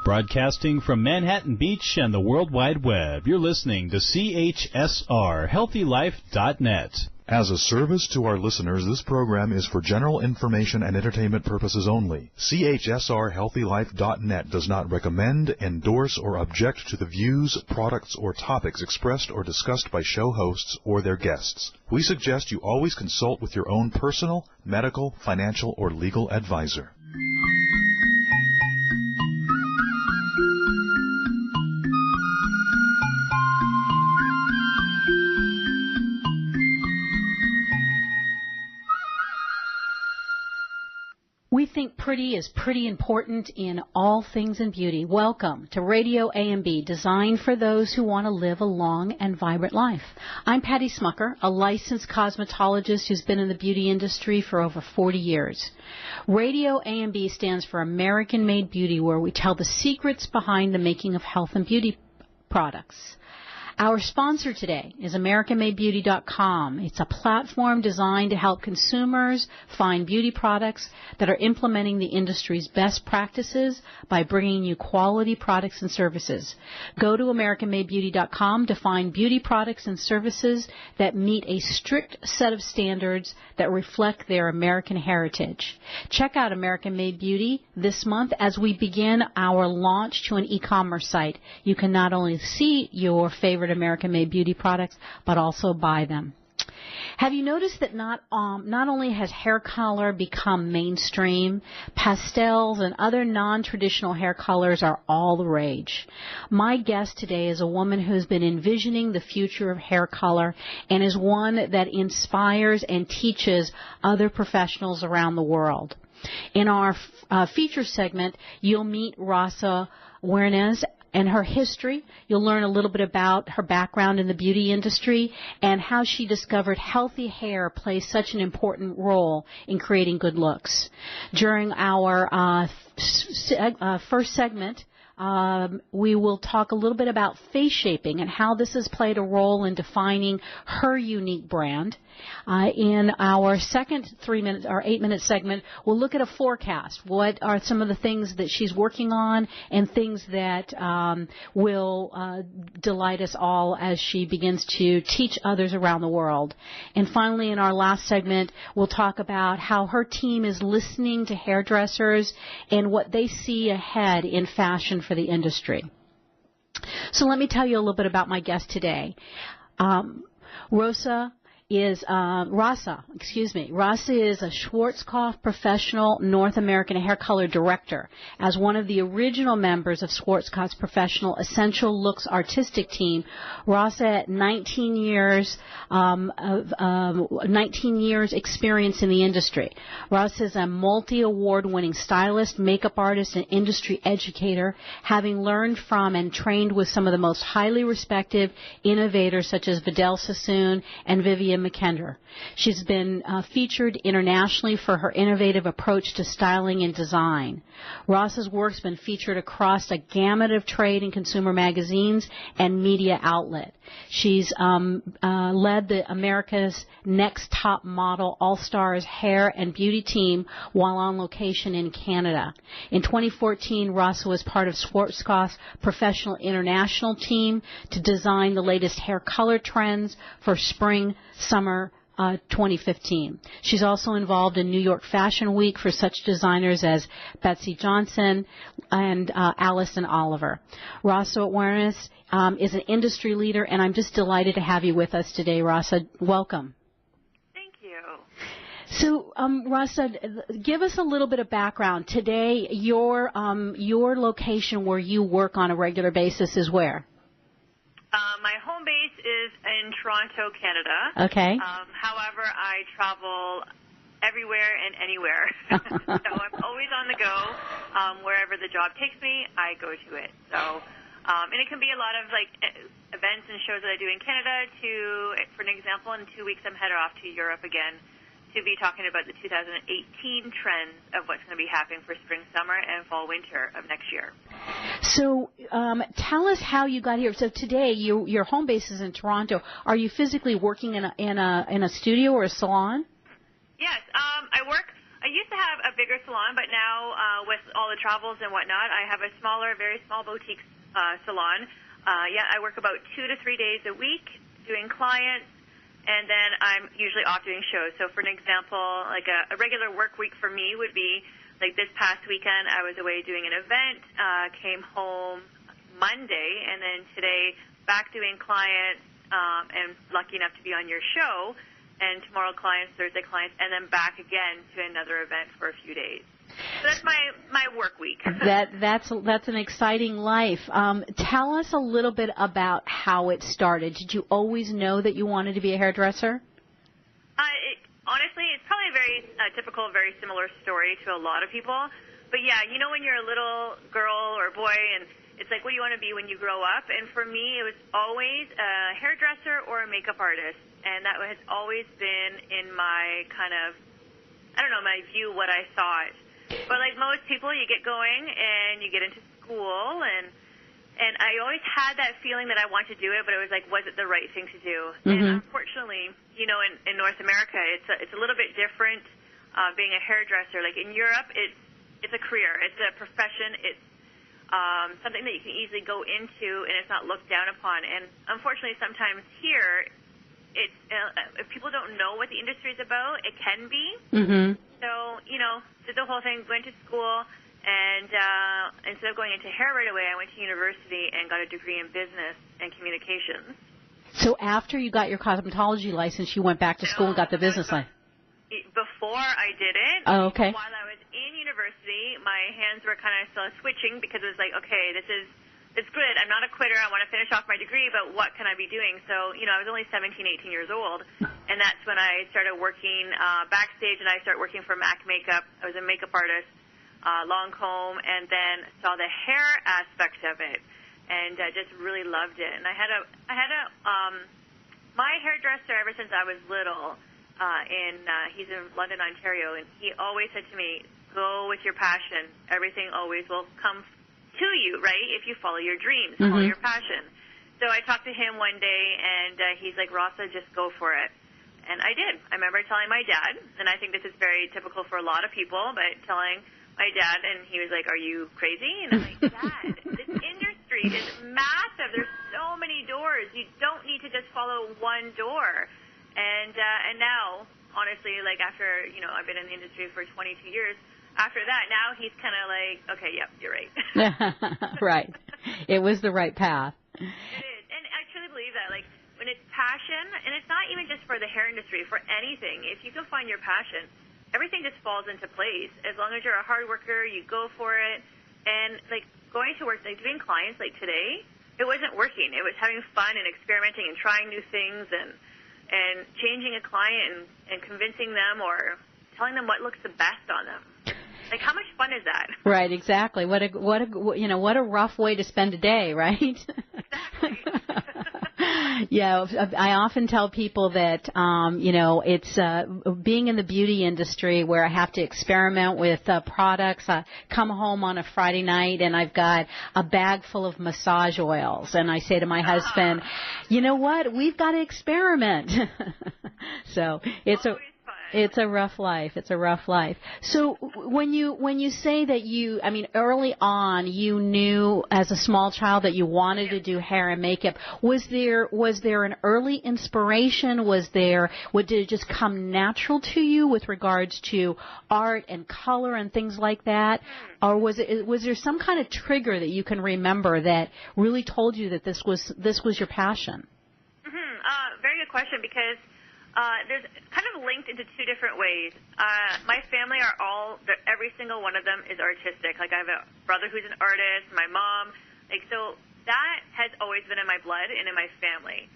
Broadcasting from Manhattan Beach and the World Wide Web, you're listening to CHSR, HealthyLife.net. As a service to our listeners, this program is for general information and entertainment purposes only. CHSR HealthyLife.net does not recommend, endorse, or object to the views, products, or topics expressed or discussed by show hosts or their guests. We suggest you always consult with your own personal, medical, financial, or legal advisor. We think pretty is pretty important in all things in beauty. Welcome to RadioAMB, designed for those who want to live a long and vibrant life. I'm Patty Smucker, a licensed cosmetologist who's been in the beauty industry for over 40 years. RadioAMB stands for American Made Beauty, where we tell the secrets behind the making of health and beauty products. Our sponsor today is AmericanMadeBeauty.com. It's a platform designed to help consumers find beauty products that are implementing the industry's best practices by bringing you quality products and services. Go to AmericanMadeBeauty.com to find beauty products and services that meet a strict set of standards that reflect their American heritage. Check out American Made Beauty this month as we begin our launch to an e-commerce site. You can not only see your favorite American-made beauty products, but also buy them. Have you noticed that not only has hair color become mainstream, pastels and other non-traditional hair colors are all the rage. My guest today is a woman who's been envisioning the future of hair color and is one that inspires and teaches other professionals around the world. In our feature segment, you'll meet Rossa Jurenes and her history. You'll learn a little bit about her background in the beauty industry and how she discovered healthy hair plays such an important role in creating good looks. During our first segment, we will talk a little bit about face shaping and how this has played a role in defining her unique brand. In our second 8-minute segment, we'll look at a forecast. What are some of the things that she's working on and things that will delight us all as she begins to teach others around the world. And finally, in our last segment, we'll talk about how her team is listening to hairdressers and what they see ahead in fashion for the industry. So let me tell you a little bit about my guest today. Rossa is a Schwarzkopf professional North American hair color director. As one of the original members of Schwarzkopf's professional Essential Looks artistic team, Rossa had 19 years experience in the industry. Rossa is a multi-award-winning stylist, makeup artist, and industry educator, having learned from and trained with some of the most highly respected innovators such as Vidal, Sassoon, and Vivian. Mackinder. She's been featured internationally for her innovative approach to styling and design. Rossa's work's been featured across a gamut of trade and consumer magazines and media outlet. She's led the America's Next Top Model All-Stars hair and beauty team while on location in Canada. In 2014, Rossa was part of Schwarzkopf's professional international team to design the latest hair color trends for spring-summer 2015. She's also involved in New York Fashion Week for such designers as Betsy Johnson and Allison Oliver. Rossa Jurenes is an industry leader, and I'm just delighted to have you with us today, Rossa. Welcome. Thank you. So, Rossa, give us a little bit of background. Today, your location where you work on a regular basis is where? My home base is in Toronto, Canada. Okay. However, I travel everywhere and anywhere. So I'm always on the go. Wherever the job takes me, I go to it. So, and it can be a lot of like events and shows that I do in Canada. For an example, in 2 weeks I'm headed off to Europe again to be talking about the 2018 trends of what's going to be happening for spring, summer, and fall, winter of next year. So tell us how you got here. So today, your home base is in Toronto. Are you physically working in a studio or a salon? Yes, I used to have a bigger salon, but now with all the travels and whatnot, I have a smaller, very small boutique salon. I work about 2 to 3 days a week doing clients, and then I'm usually off doing shows. So for an example, like a regular work week for me would be like this past weekend I was away doing an event, came home Monday, and then today back doing clients, and lucky enough to be on your show, and tomorrow clients, Thursday clients, and then back again to another event for a few days. So that's my work week. That's an exciting life. Tell us a little bit about how it started. Did you always know that you wanted to be a hairdresser? Honestly, it's probably a very typical, very similar story to a lot of people. But yeah, you know when you're a little girl or boy and it's like what do you want to be when you grow up? And for me, it was always a hairdresser or a makeup artist. And that has always been in my kind of, my view, what I thought. But like most people, you get going and you get into school, and I always had that feeling that I wanted to do it, but it was like, was it the right thing to do? Mm-hmm. And unfortunately, in North America, it's a little bit different being a hairdresser. Like in Europe, it's a career, it's a profession, it's something that you can easily go into, and it's not looked down upon. And unfortunately, sometimes here, it's if people don't know what the industry is about, it can be. Mm-hmm. So, did the whole thing, went to school, and instead of going into hair right away, I went to university and got a degree in business and communications. So after you got your cosmetology license, you went back to school and got the business license? Before I did it, okay. While I was in university, my hands were kind of still switching because it was like, okay, it's good. I'm not a quitter. I want to finish off my degree, but what can I be doing? So, I was only 17, 18 years old, and that's when I started working backstage, and I started working for MAC Makeup. I was a makeup artist, long comb, and then saw the hair aspect of it, and I just really loved it. And I had my hairdresser ever since I was little, he's in London, Ontario, and he always said to me, go with your passion. Everything always will come to you, right, if you follow your dreams, follow your passion. So I talked to him one day, and he's like, Rossa, just go for it. And I did. I remember telling my dad, and I think this is very typical for a lot of people, but telling my dad, and he was like, are you crazy? And I'm like, Dad, this industry is massive. There's so many doors. You don't need to just follow one door. And now, honestly, like after, I've been in the industry for 22 years, after that, now he's kind of like, okay, yep, you're right. Right. It was the right path. It is. And I truly believe that, like, when it's passion, and it's not even just for the hair industry, for anything, if you can find your passion, everything just falls into place. As long as you're a hard worker, you go for it. And, like, going to work, like, doing clients, like today, it wasn't working. It was having fun and experimenting and trying new things and changing a client and convincing them or telling them what looks the best on them. Like, how much fun is that? Right, exactly. What a rough way to spend a day, right? Exactly. Yeah, I often tell people that, it's being in the beauty industry where I have to experiment with products. I come home on a Friday night and I've got a bag full of massage oils, and I say to my husband, you know what? We've got to experiment. So it's a rough life. It's a rough life. So when you say that early on you knew as a small child that you wanted to do hair and makeup, was there an early inspiration? Did it just come natural to you with regards to art and color and things like that? Or was there some kind of trigger that you can remember that really told you that this was your passion? Very good question, because there's kind of linked into two different ways. My family every single one of them is artistic. Like, I have a brother who's an artist, my mom. Like, so that has always been in my blood and in my family.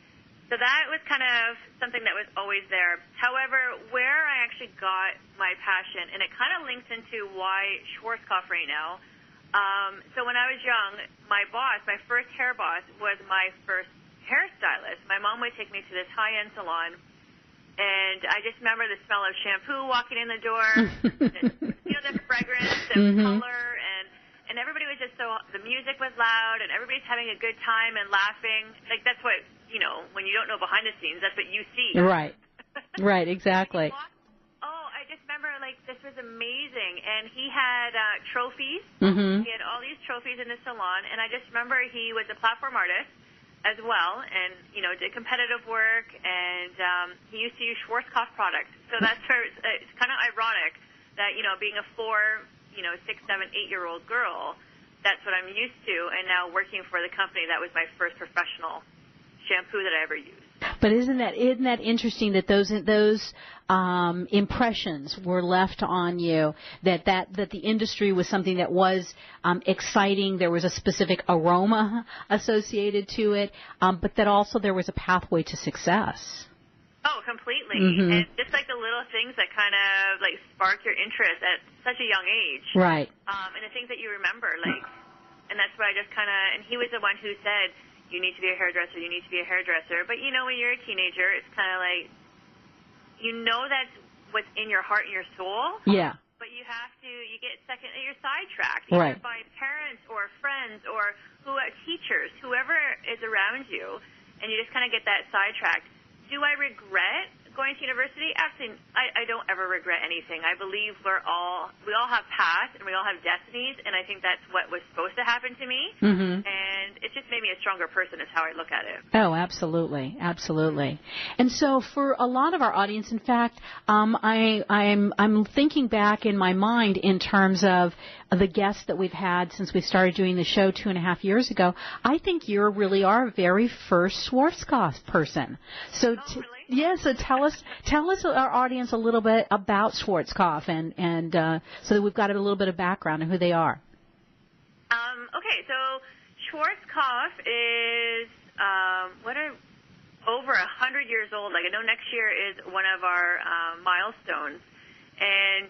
So that was kind of something that was always there. However, where I actually got my passion, and it kind of links into why Schwarzkopf right now. So when I was young, my first hair boss, was my first hairstylist. My mom would take me to this high-end salon, and I just remember the smell of shampoo walking in the door, the fragrance and color, and everybody was just the music was loud, and everybody's having a good time and laughing. Like, that's what, when you don't know behind the scenes, that's what you see. Right. Right, exactly. I just remember, like, this was amazing. And he had trophies. Mm-hmm. He had all these trophies in the salon. And I just remember he was a platform artist as well, and, did competitive work. And he used to use Schwarzkopf products. So that's where it's kind of ironic that, being a 4, 6, 7, 8-year-old girl, that's what I'm used to. And now working for the company, that was my first professional shampoo that I ever used. But isn't that interesting that those impressions were left on you, that the industry was something that was exciting, there was a specific aroma associated to it, but that also there was a pathway to success. Oh, completely. Mm-hmm. And just like the little things that kind of like spark your interest at such a young age. Right. And the things that you remember, and that's why I just kind of, and he was the one who said, you need to be a hairdresser, you need to be a hairdresser. But, when you're a teenager, it's kind of like, that's what's in your heart and your soul. Yeah. But you get you're sidetracked. Right. Either by parents or friends or teachers, whoever is around you, and you just kind of get that sidetracked. Do I regret going to university? Absolutely. I don't ever regret anything. I believe we all have paths and we all have destinies, and I think that's what was supposed to happen to me. Mm-hmm. And it just made me a stronger person is how I look at it. Oh, absolutely. Absolutely. And so for a lot of our audience, in fact, I'm thinking back in my mind in terms of the guests that we've had since we started doing the show 2.5 years ago. I think you really are our very first Schwarzkopf person. So really? Yeah, so tell us our audience a little bit about Schwarzkopf and so that we've got a little bit of background on who they are. Okay, so Schwarzkopf is over 100 years old. Like I know next year is one of our milestones, and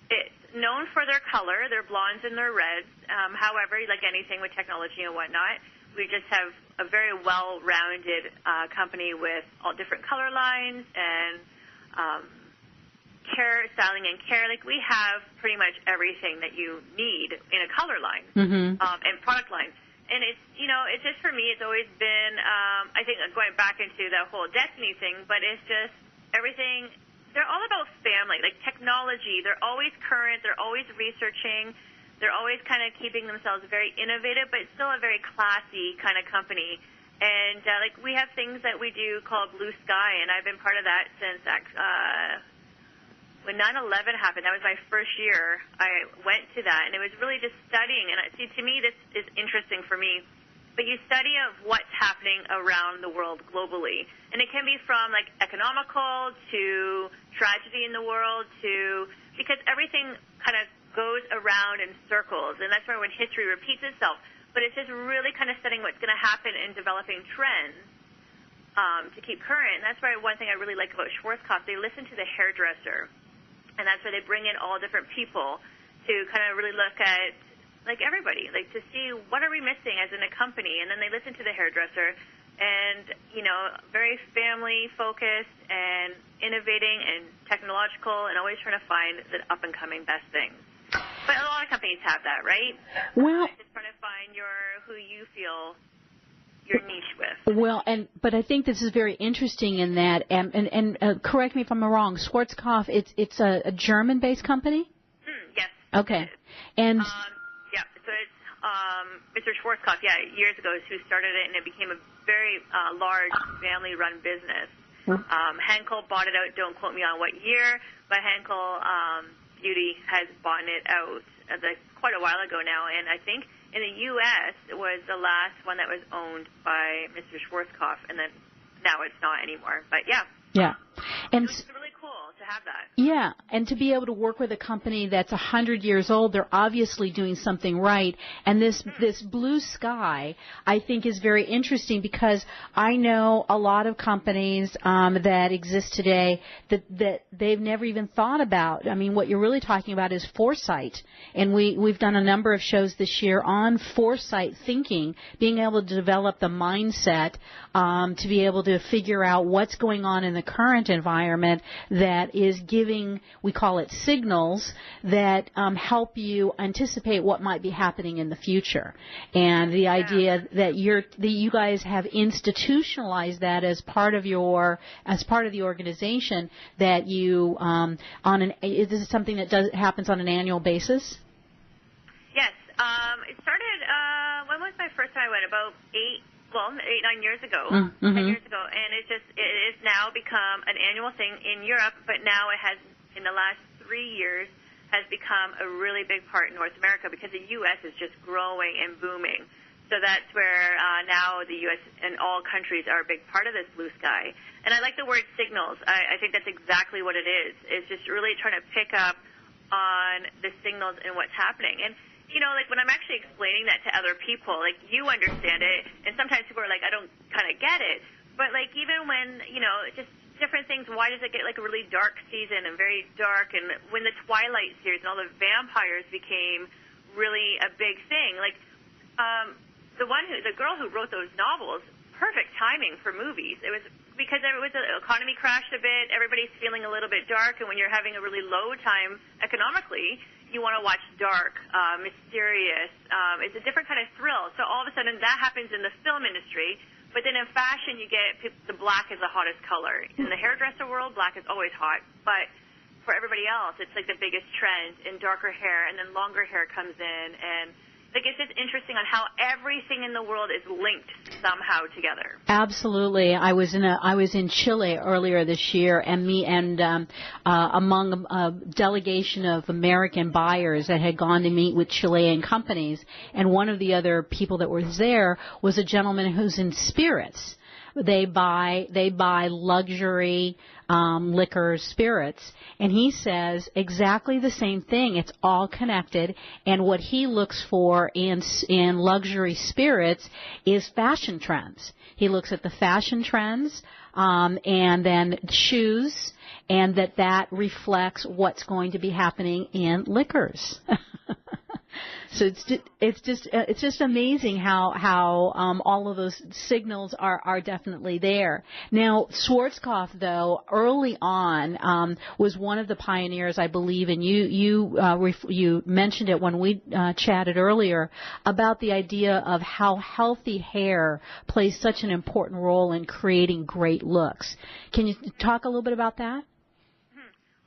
it's known for their color. They're blondes and they're reds. However, like anything with technology and whatnot, we just have a very well-rounded company with all different color lines and styling and care. Like we have pretty much everything that you need in a color line and product line. And it's, it's just for me, it's always been, I think going back into the whole destiny thing, but it's just everything. They're all about family, like technology. They're always current. They're always researching. They're always kind of keeping themselves very innovative, but still a very classy kind of company. And, we have things that we do called Blue Sky, and I've been part of that since when 9/11 happened. That was my first year. I went to that, and it was really just studying. And to me, this is interesting for me. But you study of what's happening around the world globally. And it can be from, economical to tragedy in the world because everything kind of goes around in circles, and that's why when history repeats itself. But it's just really kind of studying what's going to happen in developing trends to keep current. And that's why one thing I really like about Schwarzkopf, they listen to the hairdresser, and that's why they bring in all different people to kind of really look at everybody, to see what are we missing as in a company, and then they listen to the hairdresser, and very family focused and innovating and technological, and always trying to find the up and coming best things. But a lot of companies have that, right? Well, just trying to find who you feel your niche with. Well, but I think this is very interesting in that, and correct me if I'm wrong, Schwarzkopf, it's a German-based company? Yes. Okay. And yeah, so it's Mr. Schwarzkopf, years ago is who started it, and it became a very large family-run business. Henkel bought it out. Don't quote me on what year, but Henkel Beauty has bought it out quite a while ago now, and I think in the U.S. it was the last one that was owned by Mr. Schwarzkopf, and then now it's not anymore. But yeah. And it's really cool to have that. Yeah, and to be able to work with a company that's 100 years old, they're obviously doing something right. And this Blue Sky, I think, is very interesting because I know a lot of companies that exist today that they've never even thought about. I mean, what you're really talking about is foresight. And we've done a number of shows this year on foresight thinking, being able to develop the mindset to be able to figure out what's going on in the current environment that is giving, we call it signals, that help you anticipate what might be happening in the future. And the idea that you guys have institutionalized that as part of the organization, that you is this something that happens on an annual basis? Yes. It started, when was my first time I went? About 9 years ago, 10 years ago, and it is now become an annual thing in Europe, but now it has, in the last 3 years, has become a really big part in North America because the U.S. is just growing and booming. So that's where now the U.S. and all countries are a big part of this blue sky. And I like the word signals. I think that's exactly what it is. It's just really trying to pick up on the signals and what's happening. And like when I'm actually explaining that to other people, like you understand it, and sometimes people are like, I don't kind of get it. But like even when, just different things, why does it get like a really dark season and very dark? And when the Twilight series and all the vampires became really a big thing, like the girl who wrote those novels, perfect timing for movies. It was because the economy crashed a bit, everybody's feeling a little bit dark, and when you're having a really low time economically, you want to watch dark, mysterious. It's a different kind of thrill. So all of a sudden that happens in the film industry. But then in fashion, you get the black is the hottest color. In the hairdresser world, black is always hot. But for everybody else, it's like the biggest trend in darker hair, and then longer hair comes in. And like it's just interesting on how everything in the world is linked somehow together. Absolutely. I was in Chile earlier this year, and among a delegation of American buyers that had gone to meet with Chilean companies, and one of the other people that was there was a gentleman who's in spirits. They buy luxury liquors, spirits, and he says exactly the same thing. It's all connected, and what he looks for in luxury spirits is fashion trends. He looks at the fashion trends and then shoes, and that reflects what's going to be happening in liquors. So it's just amazing how all of those signals are definitely there. Now, Schwarzkopf, though, early on was one of the pioneers, I believe, and you mentioned it when we chatted earlier about the idea of how healthy hair plays such an important role in creating great looks. Can you talk a little bit about that?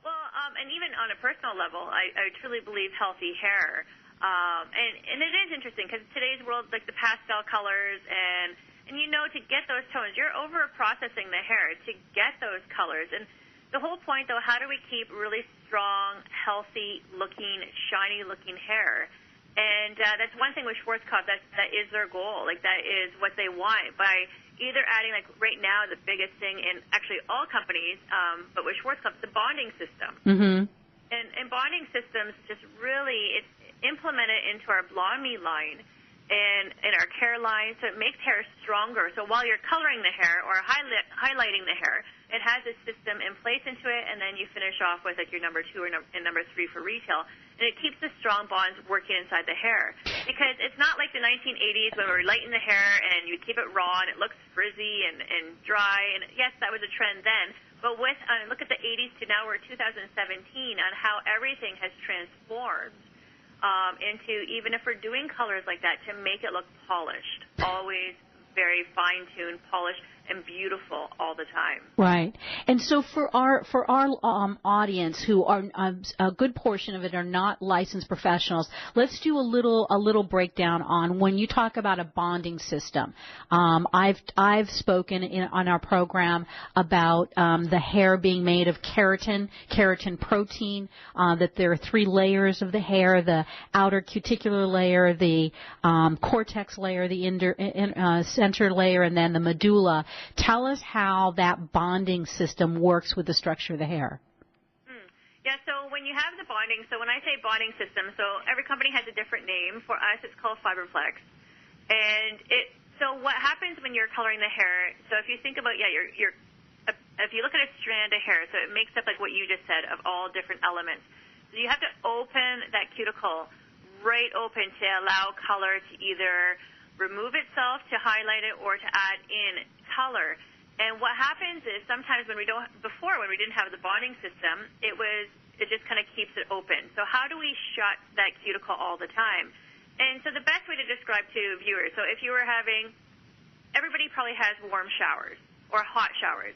Well, and even on a personal level, I truly believe healthy hair. And it is interesting because today's world, like the pastel colors and to get those tones, you're over processing the hair to get those colors. And the whole point, though, how do we keep really strong, healthy looking, shiny looking hair? And that's one thing with Schwarzkopf. That is their goal. Like that is what they want by either adding, like right now, the biggest thing in actually all companies, but with Schwarzkopf, the bonding system. Mm-hmm. And bonding systems just really, it's implemented into our Blonde Me line and in our care line, so it makes hair stronger. So while you're coloring the hair or highlighting the hair, it has a system in place into it, and then you finish off with like your number 2 and number 3 for retail. And it keeps the strong bonds working inside the hair. Because it's not like the 1980s when we were lighting the hair and you keep it raw and it looks frizzy and dry. And yes, that was a trend then. But with look at the 80s to now we're 2017 on how everything has transformed into, even if we're doing colors like that, to make it look polished, always very fine-tuned, polished, and beautiful all the time. Right. And so for our audience, who are a good portion of it are not licensed professionals, let's do a little breakdown on when you talk about a bonding system. I've spoken on our program about the hair being made of keratin protein. That there are 3 layers of the hair: the outer cuticular layer, the cortex layer, the center layer, and then the medulla. Tell us how that bonding system works with the structure of the hair. Yeah, so when you have the bonding, so when I say bonding system, so every company has a different name. For us, it's called FiberFlex. And so what happens when you're coloring the hair, so if you think about, if you look at a strand of hair, so it makes up like what you just said of all different elements. So you have to open that cuticle right open to allow color to either remove itself to highlight it or to add in color. And what happens is sometimes when we didn't have the bonding system, it just kind of keeps it open. So how do we shut that cuticle all the time? And so the best way to describe to viewers, so if you were everybody probably has warm showers or hot showers.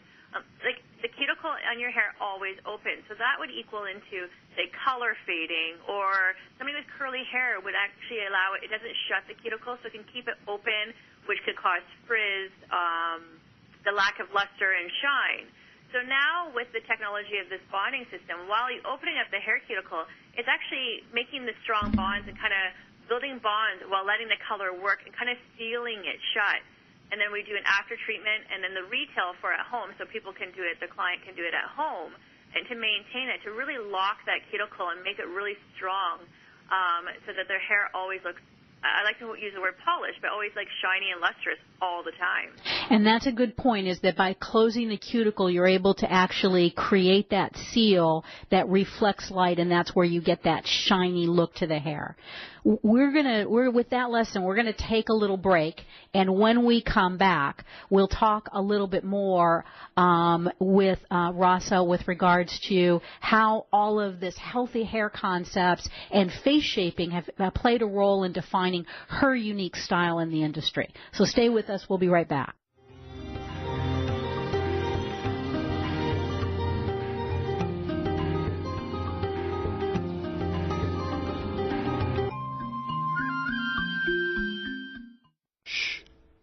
Like the cuticle on your hair always open. So that would equal into, say, color fading, or somebody with curly hair would actually allow it. It doesn't shut the cuticle, so it can keep it open, which could cause frizz, the lack of luster and shine. So now with the technology of this bonding system, while you're opening up the hair cuticle, it's actually making the strong bonds and kind of building bonds while letting the color work and kind of sealing it shut. And then we do an after treatment and then the retail for at home, so people can do it, the client can do it at home, and to maintain it, to really lock that cuticle and make it really strong, so that their hair always looks, I like to use the word polished, but always like shiny and lustrous all the time. And that's a good point, is that by closing the cuticle, you're able to actually create that seal that reflects light, and that's where you get that shiny look to the hair. With that lesson, we're going to take a little break, and when we come back, we'll talk a little bit more with Rossa with regards to how all of this healthy hair concepts and face shaping have played a role in defining her unique style in the industry. So stay with us. We'll be right back.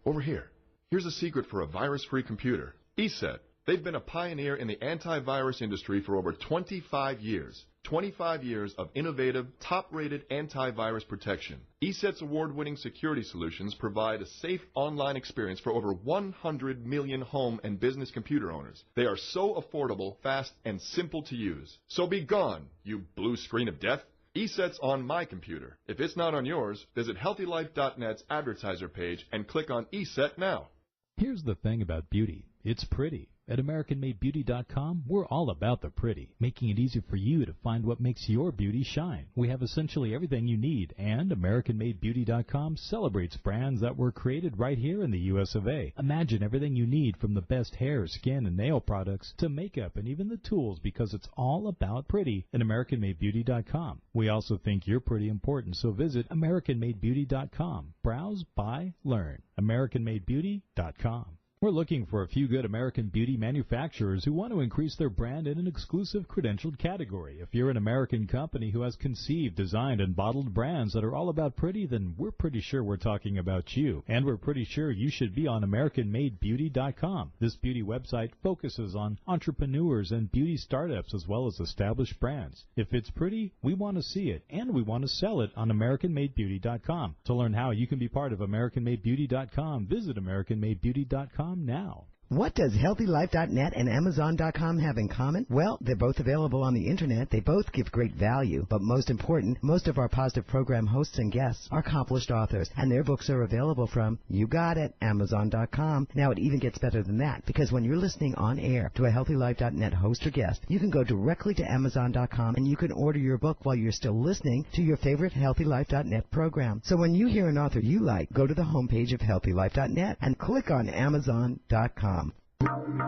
Over here. Here's a secret for a virus-free computer. ESET. They've been a pioneer in the antivirus industry for over 25 years. 25 years of innovative, top-rated antivirus protection. ESET's award-winning security solutions provide a safe online experience for over 100 million home and business computer owners. They are so affordable, fast, and simple to use. So be gone, you blue screen of death. ESET's on my computer. If it's not on yours, visit HealthyLife.net's advertiser page and click on ESET now. Here's the thing about beauty. It's pretty. At AmericanMadeBeauty.com, we're all about the pretty, making it easy for you to find what makes your beauty shine. We have essentially everything you need, and AmericanMadeBeauty.com celebrates brands that were created right here in the U.S. of A. Imagine everything you need, from the best hair, skin, and nail products to makeup and even the tools, because it's all about pretty at AmericanMadeBeauty.com. We also think you're pretty important, so visit AmericanMadeBeauty.com. Browse, buy, learn. AmericanMadeBeauty.com. We're looking for a few good American beauty manufacturers who want to increase their brand in an exclusive credentialed category. If you're an American company who has conceived, designed, and bottled brands that are all about pretty, then we're pretty sure we're talking about you. And we're pretty sure you should be on AmericanMadeBeauty.com. This beauty website focuses on entrepreneurs and beauty startups as well as established brands. If it's pretty, we want to see it, and we want to sell it on AmericanMadeBeauty.com. To learn how you can be part of AmericanMadeBeauty.com, visit AmericanMadeBeauty.com now. What does HealthyLife.net and Amazon.com have in common? Well, they're both available on the Internet. They both give great value. But most important, most of our positive program hosts and guests are accomplished authors, and their books are available from, you got it, Amazon.com. Now, it even gets better than that, because when you're listening on air to a HealthyLife.net host or guest, you can go directly to Amazon.com and you can order your book while you're still listening to your favorite HealthyLife.net program. So when you hear an author you like, go to the homepage of HealthyLife.net and click on Amazon.com.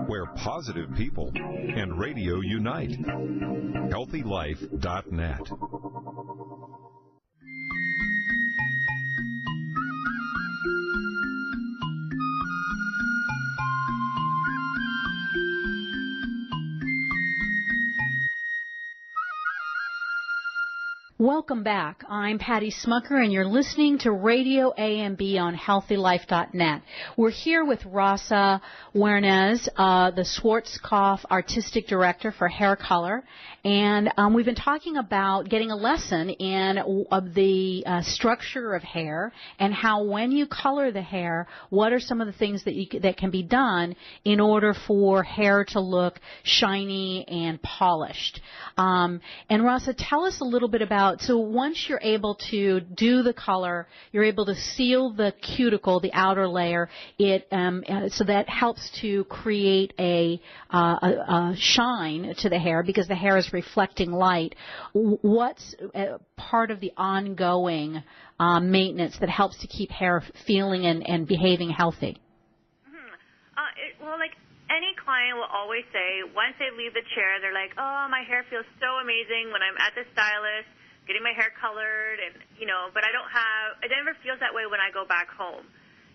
Where positive people and radio unite. HealthyLife.net. Welcome back. I'm Patty Smucker, and you're listening to RadioAMB on HealthyLife.net. We're here with Rossa Jurenes, the Schwarzkopf Artistic Director for Hair Color, and we've been talking about getting a lesson in the structure of hair and how when you color the hair, what are some of the things that can be done in order for hair to look shiny and polished. And Rossa, tell us a little bit about, so once you're able to do the color, you're able to seal the cuticle, the outer layer, so that helps to create a shine to the hair because the hair is reflecting light. What's part of the ongoing maintenance that helps to keep hair feeling and behaving healthy? Well, like any client will always say, once they leave the chair, they're like, oh, my hair feels so amazing when I'm at the stylist, getting my hair colored, and, but it never feels that way when I go back home.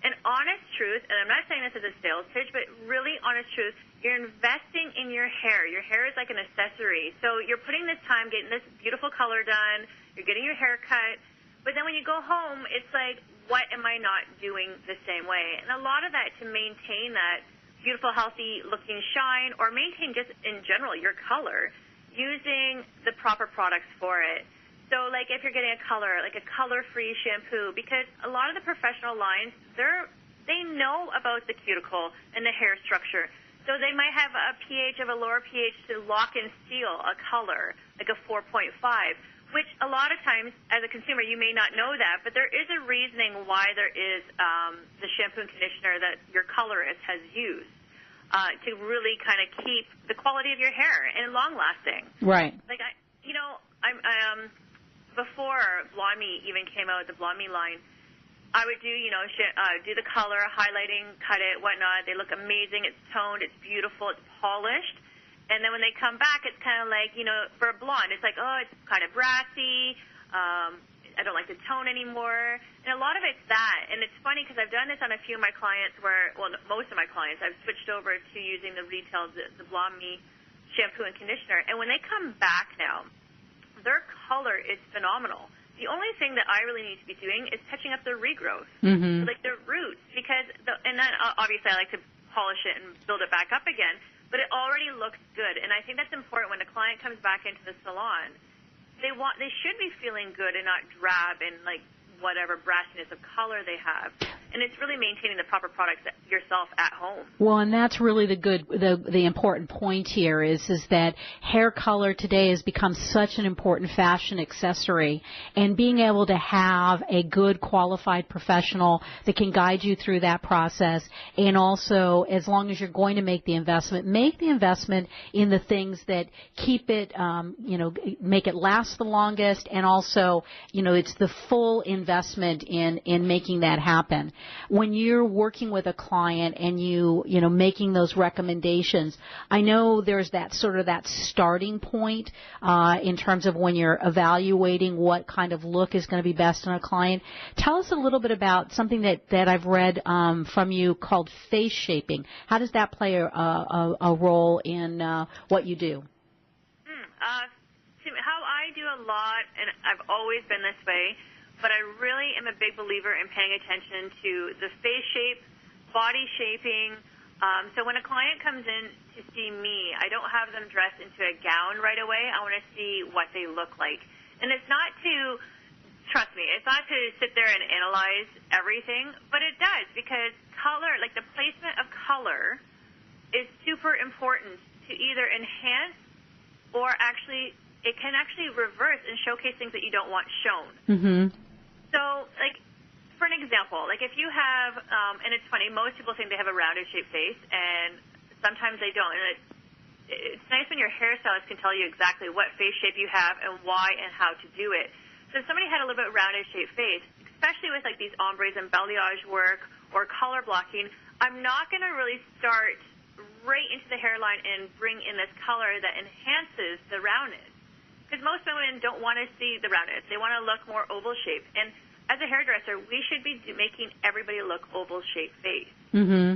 And honest truth, and I'm not saying this as a sales pitch, but really honest truth, you're investing in your hair. Your hair is like an accessory. So you're putting this time getting this beautiful color done, you're getting your hair cut, but then when you go home, it's like, what am I not doing the same way? And a lot of that, to maintain that beautiful, healthy-looking shine, or maintain just in general your color, using the proper products for it. So, like, if you're getting a color, like a color-free shampoo, because a lot of the professional lines, they know about the cuticle and the hair structure. So they might have a pH of a lower pH to lock and seal a color, like a 4.5, which a lot of times, as a consumer, you may not know that, but there is a reasoning why there is the shampoo and conditioner that your colorist has used to really kind of keep the quality of your hair and long-lasting. Right. Like, before Blonde Me even came out with the Blonde Me line, I would do, do the color, highlighting, cut it, whatnot. They look amazing. It's toned. It's beautiful. It's polished. And then when they come back, it's kind of like, for a blonde, it's like, oh, it's kind of brassy. I don't like the tone anymore. And a lot of it's that. And it's funny because I've done this on a few of my clients most of my clients, I've switched over to using the the Blonde Me shampoo and conditioner. And when they come back now, their color is phenomenal. The only thing that I really need to be doing is touching up their regrowth, like their roots, and then obviously I like to polish it and build it back up again. But it already looks good, and I think that's important when a client comes back into the salon. They should be feeling good and not drab and like whatever brassiness of color they have. And it's really maintaining the proper products yourself at home. Well, and that's really the important point here is that hair color today has become such an important fashion accessory, and being able to have a good qualified professional that can guide you through that process, and also, as long as you're going to make the investment in the things that keep it, make it last the longest, and also, it's the full investment in making that happen. When you're working with a client and making those recommendations, I know there's that sort of that starting point in terms of when you're evaluating what kind of look is going to be best on a client. Tell us a little bit about something that I've read from you called face shaping. How does that play a role in what you do? How I do a lot, and I've always been this way, but I really am a big believer in paying attention to the face shape, body shaping. So when a client comes in to see me, I don't have them dressed into a gown right away. I want to see what they look like. And it's not to, trust me, it's not to sit there and analyze everything, but it does, because color, like the placement of color, is super important to either enhance or actually, it can actually reverse and showcase things that you don't want shown. Mm-hmm. So, like, for an example, like if you have, and it's funny, most people think they have a rounded shaped face, and sometimes they don't. And it's nice when your hairstylist can tell you exactly what face shape you have and why and how to do it. So if somebody had a little bit rounded shaped face, especially with like these ombres and balayage work or color blocking, I'm not going to really start right into the hairline and bring in this color that enhances the roundness. Because most women don't want to see the roundness. They want to look more oval-shaped. And as a hairdresser, we should be making everybody look oval-shaped face. Mm-hmm.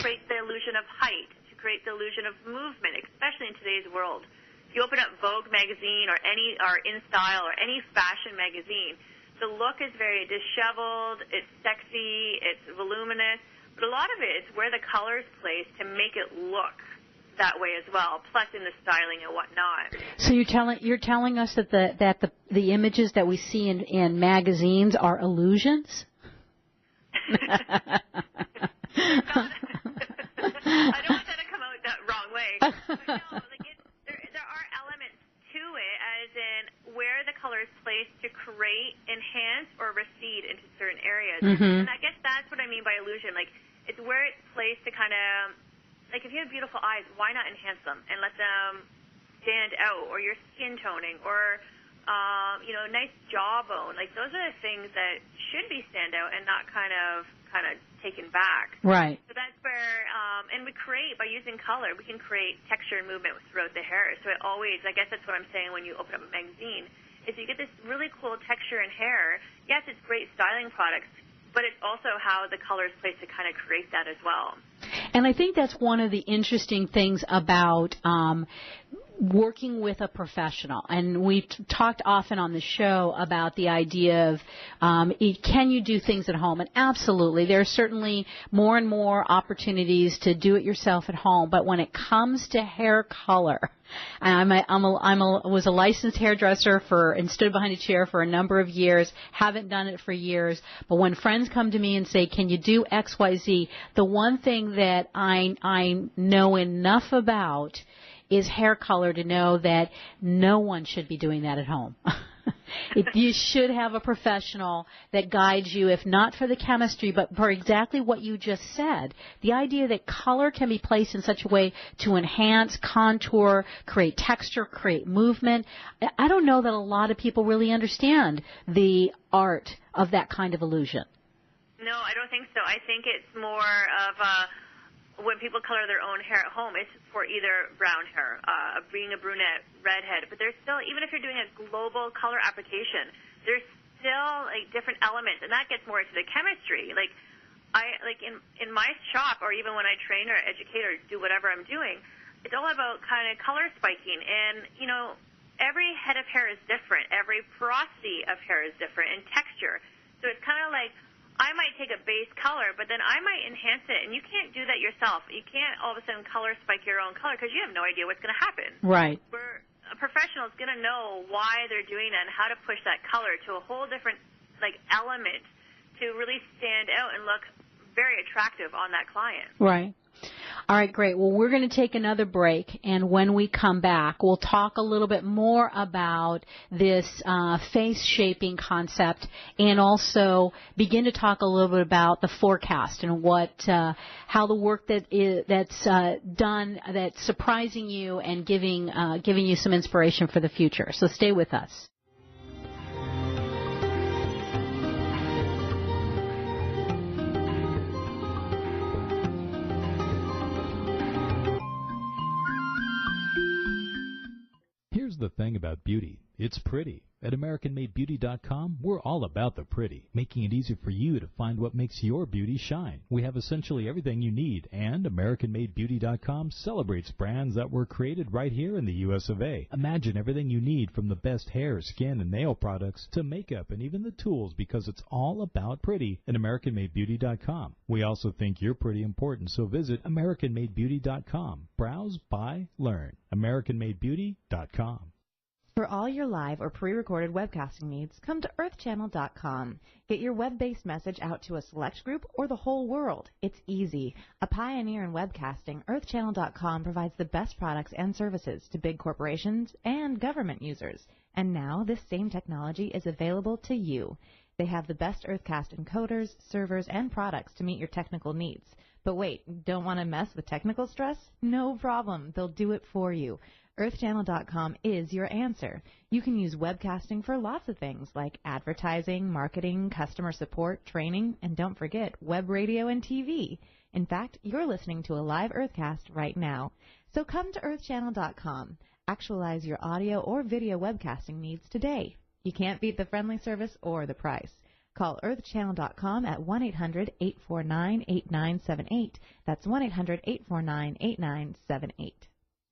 Create the illusion of height, to create the illusion of movement, especially in today's world. If you open up Vogue magazine or In Style or any fashion magazine, the look is very disheveled, it's sexy, it's voluminous. But a lot of it is where the color is placed to make it look that way as well, plus in the styling and whatnot. So you're telling us that the images that we see in magazines are illusions? I don't want that to come out that wrong way. But no, like there are elements to it, as in where the color is placed to create, enhance, or recede into certain areas. Mm-hmm. And I guess that's what I mean by illusion. Like, it's where it's placed to kind of, like if you have beautiful eyes, why not enhance them and let them stand out, or your skin toning, or nice jawbone. Like, those are the things that should be stand out and not kind of taken back. Right. So that's where, and we create, by using color, we can create texture and movement throughout the hair. So it always, I guess that's what I'm saying when you open up a magazine, is you get this really cool texture in hair. Yes, it's great styling products, but it's also how the color is placed to kind of create that as well. And I think that's one of the interesting things about working with a professional. And we've talked often on the show about the idea of can you do things at home? And absolutely, there are certainly more and more opportunities to do it yourself at home. But when it comes to hair color, I was a licensed hairdresser and stood behind a chair for a number of years, haven't done it for years. But when friends come to me and say, can you do X, Y, Z, the one thing that I know enough about is hair color to know that no one should be doing that at home. You should have a professional that guides you, if not for the chemistry, but for exactly what you just said. The idea that color can be placed in such a way to enhance, contour, create texture, create movement. I don't know that a lot of people really understand the art of that kind of illusion. No, I don't think so. I think it's more of when people color their own hair at home, it's for either brown hair, being a brunette, redhead. But there's still, even if you're doing a global color application, there's still like different elements, and that gets more into the chemistry. Like in my shop, or even when I train or educate or do whatever I'm doing, it's all about kind of color spiking. And every head of hair is different. Every porosity of hair is different, and texture. So it's kind of like, I might take a base color, but then I might enhance it, and you can't do that yourself. You can't all of a sudden color spike your own color because you have no idea what's going to happen. Right. Where a professional is going to know why they're doing that and how to push that color to a whole different element to really stand out and look very attractive on that client. Right. All right, great. Well, we're going to take another break, and when we come back, we'll talk a little bit more about this face-shaping concept, and also begin to talk a little bit about the forecast and how the work that's done that's surprising you and giving you some inspiration for the future. So stay with us. Here's the thing about beauty. It's pretty. At AmericanMadeBeauty.com, we're all about the pretty, making it easy for you to find what makes your beauty shine. We have essentially everything you need, and AmericanMadeBeauty.com celebrates brands that were created right here in the U.S. of A. Imagine everything you need, from the best hair, skin, and nail products to makeup and even the tools, because it's all about pretty at AmericanMadeBeauty.com. We also think you're pretty important, so visit AmericanMadeBeauty.com. Browse, buy, learn. AmericanMadeBeauty.com. For all your live or pre-recorded webcasting needs, come to earthchannel.com. Get your web-based message out to a select group or the whole world. It's easy. A pioneer in webcasting, earthchannel.com provides the best products and services to big corporations and government users. And now this same technology is available to you. They have the best Earthcast encoders, servers, and products to meet your technical needs. But wait, don't want to mess with technical stress? No problem. They'll do it for you. EarthChannel.com is your answer. You can use webcasting for lots of things like advertising, marketing, customer support, training, and don't forget web radio and TV. In fact, you're listening to a live Earthcast right now. So come to EarthChannel.com. Actualize your audio or video webcasting needs today. You can't beat the friendly service or the price. Call EarthChannel.com at 1-800-849-8978. That's 1-800-849-8978.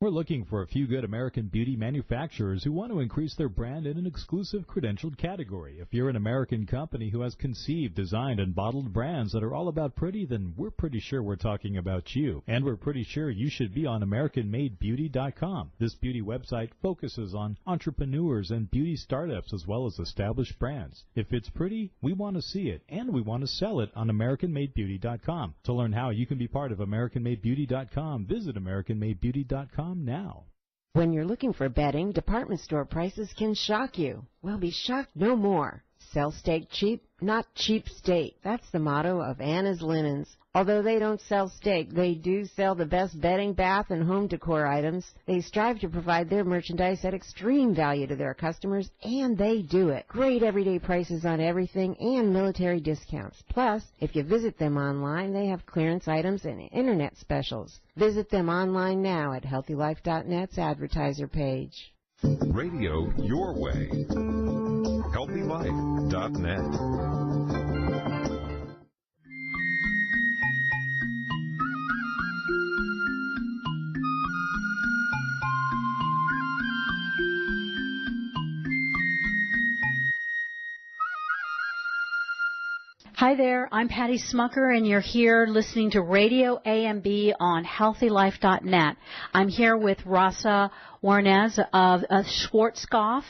We're looking for a few good American beauty manufacturers who want to increase their brand in an exclusive credentialed category. If you're an American company who has conceived, designed, and bottled brands that are all about pretty, then we're pretty sure we're talking about you. And we're pretty sure you should be on AmericanMadeBeauty.com. This beauty website focuses on entrepreneurs and beauty startups as well as established brands. If it's pretty, we want to see it, and we want to sell it on AmericanMadeBeauty.com. To learn how you can be part of AmericanMadeBeauty.com, visit AmericanMadeBeauty.com now. When you're looking for bedding, department store prices can shock you. Well, be shocked no more. Sell steak cheap, not cheap steak. That's the motto of Anna's Linens. Although they don't sell steak, they do sell the best bedding, bath, and home decor items. They strive to provide their merchandise at extreme value to their customers, and they do it. Great everyday prices on everything and military discounts. Plus, if you visit them online, they have clearance items and internet specials. Visit them online now at HealthyLife.net's advertiser page. Radio your way. HealthyLife.net. Hi there, I'm Patty Smucker, and you're here listening to RadioAMB on HealthyLife.net. I'm here with Rossa Jurenes of Schwarzkopf,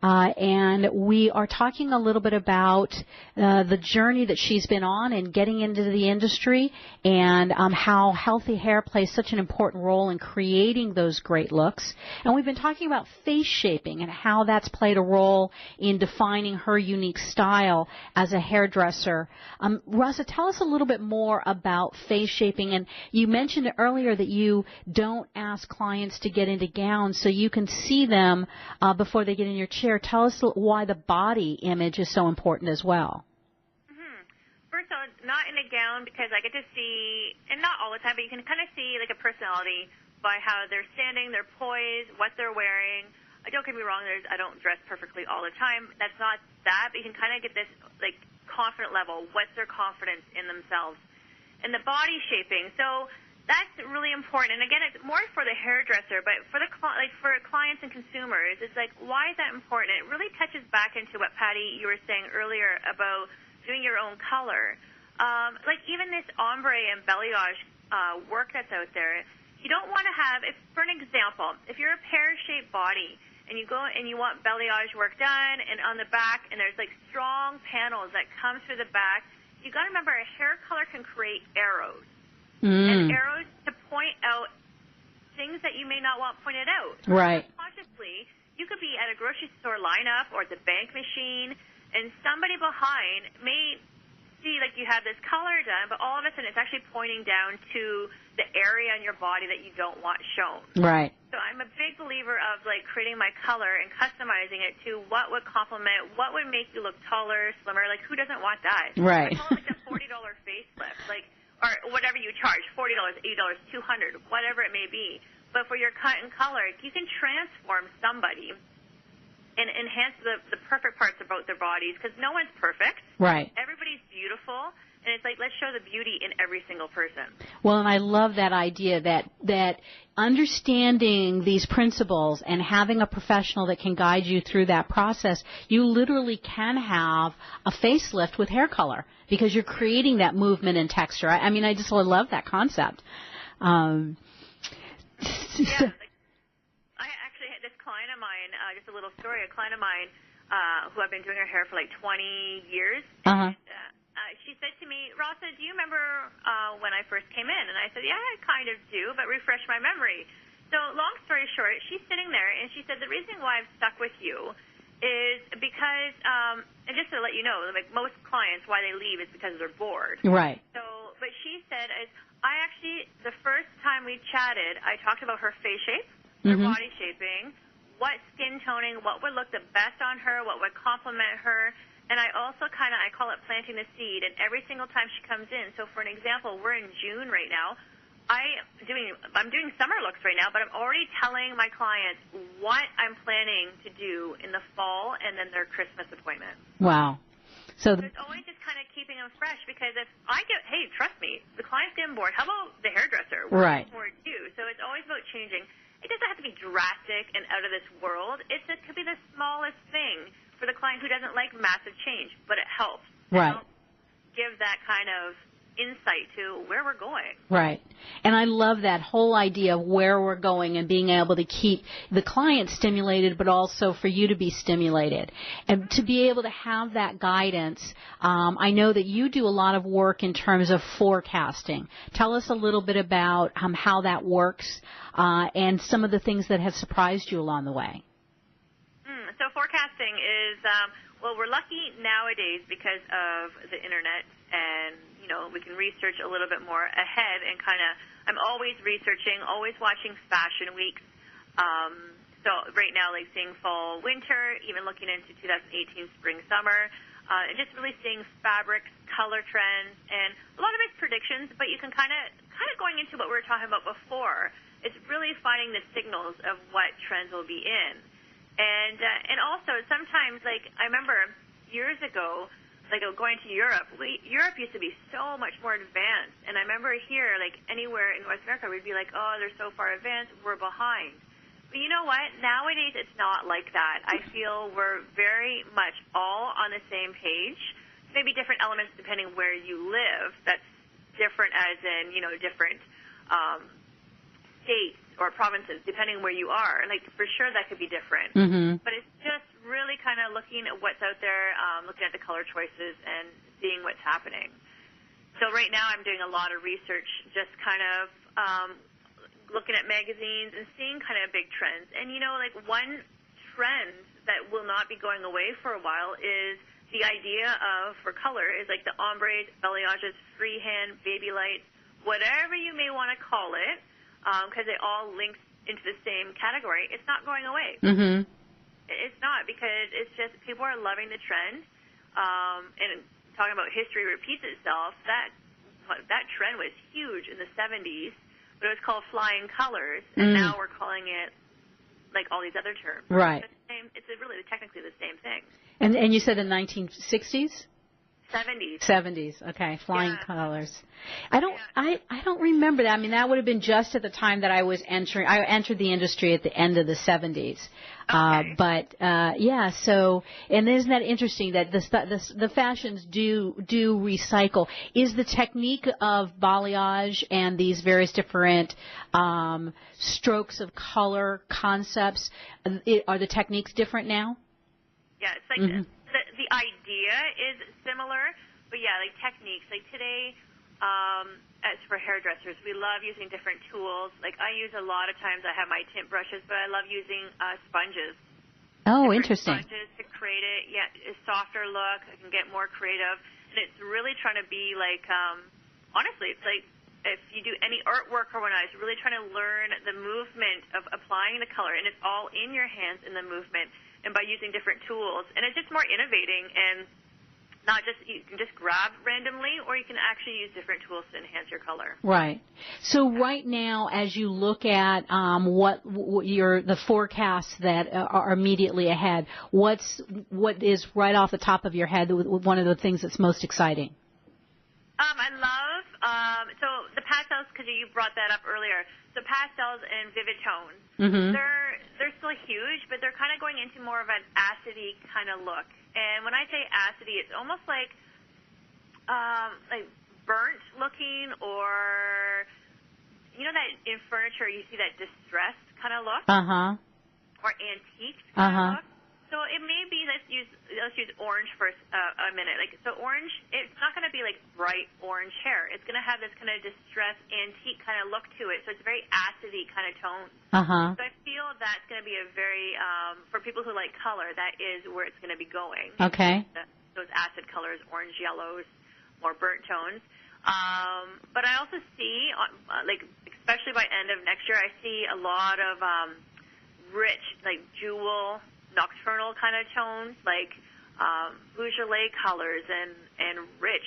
and we are talking a little bit about the journey that she's been on in getting into the industry and how healthy hair plays such an important role in creating those great looks. And we've been talking about face shaping and how that's played a role in defining her unique style as a hairdresser. Rossa, tell us a little bit more about face shaping. And you mentioned earlier that you don't ask clients to get into gowns so you can see them before they get in your chair. Tell us why the body image is so important as well. First of all, not in a gown because I get to see, and not all the time, but you can kind of see like a personality by how they're standing, their poise, what they're wearing. Don't get me wrong, I don't dress perfectly all the time. That's not that, but you can kind of get this like confident level. What's their confidence in themselves? And the body shaping. So that's really important. And again, it's more for the hairdresser, but for for clients and consumers, it's like, why is that important? It really touches back into what, Patty, you were saying earlier about doing your own color. Like even this ombre and balayage work that's out there, you don't want to have, for an example, if you're a pear-shaped body and you go and you want balayage work done and on the back and there's like strong panels that come through the back, you got to remember a hair color can create arrows. And arrows to point out things that you may not want pointed out. Right. Consciously, you could be at a grocery store lineup or at the bank machine, and somebody behind may see like you have this color done, but all of a sudden it's actually pointing down to the area on your body that you don't want shown. Right. So I'm a big believer of like creating my color and customizing it to what would complement, what would make you look taller, slimmer. Like who doesn't want that? Right. I call it like the $40 facelift. Like, or whatever you charge, $40, $80, $200, whatever it may be. But for your cut and color, you can transform somebody and enhance the perfect parts about their bodies because no one's perfect. Right. Everybody's beautiful. And it's like, let's show the beauty in every single person. Well, and I love that idea that understanding these principles and having a professional that can guide you through that process, you literally can have a facelift with hair color because you're creating that movement and texture. I mean, I just love that concept. Yeah, I actually had this client of mine, just a little story, a client of mine who I've been doing her hair for like 20 years. Uh-huh. She said to me, Rossa, do you remember when I first came in? And I said, yeah, I kind of do, but refresh my memory. So long story short, she's sitting there, and she said, the reason why I've stuck with you is because, and just to let you know, like most clients, why they leave is because they're bored. Right. So, but she said, I actually, the first time we chatted, I talked about her face shape, her body shaping, what skin toning, what would look the best on her, what would complement her. And I also I call it planting the seed, and every single time she comes in, so for an example, we're in June right now, I'm doing summer looks right now, but I'm already telling my clients what I'm planning to do in the fall and then their Christmas appointment. Wow. So it's always just kind of keeping them fresh because if I get, hey, trust me, the client's getting bored. How about the hairdresser? We're right. bored too. So it's always about changing. It doesn't have to be drastic and out of this world. It could be the smallest thing for the client who doesn't like massive change, but it helps. Right. It helps give that kind of insight to where we're going. Right. And I love that whole idea of where we're going and being able to keep the client stimulated, but also for you to be stimulated. And to be able to have that guidance, I know that you do a lot of work in terms of forecasting. Tell us a little bit about how that works and some of the things that have surprised you along the way. So forecasting is Well, we're lucky nowadays because of the internet, and we can research a little bit more ahead, and I'm always researching, always watching fashion weeks. So right now, like seeing fall, winter, even looking into 2018 spring, summer, and just really seeing fabrics, color trends, and a lot of it's predictions. But you can kind of going into what we were talking about before. It's really finding the signals of what trends will be in. And also sometimes, like I remember years ago, like going to Europe. Europe used to be so much more advanced, and I remember here, like anywhere in North America, we'd be like, oh, they're so far advanced, we're behind. But you know what? Nowadays, it's not like that. I feel we're very much all on the same page. Maybe different elements depending where you live. That's different, as in different states or provinces, depending where you are. Like, for sure that could be different. Mm-hmm. But it's just really kind of looking at what's out there, looking at the color choices and seeing what's happening. So right now I'm doing a lot of research, just kind of looking at magazines and seeing kind of big trends. And, like one trend that will not be going away for a while is the idea of, for color, is like the ombres, balayages, freehand, baby lights, whatever you may want to call it, because it all links into the same category. It's not going away. Mm-hmm. It's not, because it's just people are loving the trend. And talking about history repeats itself, that trend was huge in the 70s, but it was called flying colors, and now we're calling it like all these other terms. Right. It's really technically the same thing. And you said in 1960s? 70s. Okay, flying colors. I don't remember that. I mean, that would have been just at the time that I entered the industry at the end of the 70s. Okay. So, and isn't that interesting that the fashions do recycle? Is the technique of balayage and these various different strokes of color concepts, are the techniques different now? Yeah, it's like the idea is similar, but like techniques. Like today, as for hairdressers, we love using different tools. Like I use a lot of times, I have my tint brushes, but I love using sponges. Oh, different interesting. Sponges to create a softer look. I can get more creative, and it's really trying to be like, honestly, it's like if you do any artwork or whatnot, it's really trying to learn the movement of applying the color, and it's all in your hands in the movement. And by using different tools, and it's just more innovating, and not just you can just grab randomly, or you can actually use different tools to enhance your color. Right. So right now, as you look at the forecasts that are immediately ahead, what is right off the top of your head one of the things that's most exciting? I love so the pastels, because you brought that up earlier. So pastels and vivid tones, they're still huge, but they're kind of going into more of an acidy kind of look. And when I say acidy, it's almost like burnt looking, or that in furniture you see that distressed kind of look, or antique kind of look. So it may be, let's use orange for a minute. Like, so orange, it's not going to be like bright orange hair. It's going to have this kind of distressed antique kind of look to it. So it's very acidy kind of tone. So I feel that's going to be a very, for people who like color, that is where it's going to be going. Okay. Those acid colors, orange, yellows, more burnt tones. But I also see, like, especially by end of next year, I see a lot of rich, like jewel, nocturnal kind of tones, like Beaujolais colors and rich